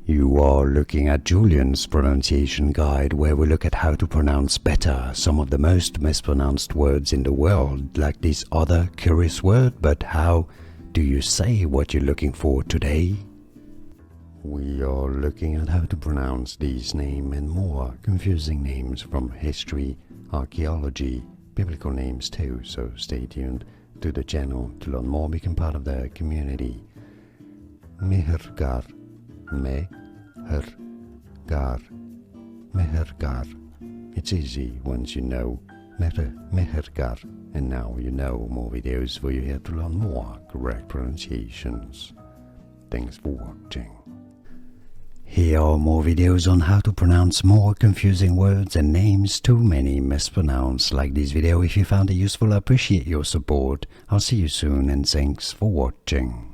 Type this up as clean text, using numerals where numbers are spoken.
You are looking at Julian's pronunciation guide, where we look at how to pronounce better some of the most mispronounced words in the world, like this other curious word. But how do you say what you're looking for today? We are looking at how to pronounce these names and more confusing names from history, archaeology, biblical names too, so stay tuned to the channel to learn more, become part of the community. Mehrgarh, Mehrgarh, Mehrgarh. It's easy once you know Mehrgarh, and now you know more videos for you here to learn more correct pronunciations. Thanks for watching. Here are more videos on how to pronounce more confusing words and names too many mispronounced. Like this video if you found it useful. I appreciate your support. I'll see you soon and thanks for watching.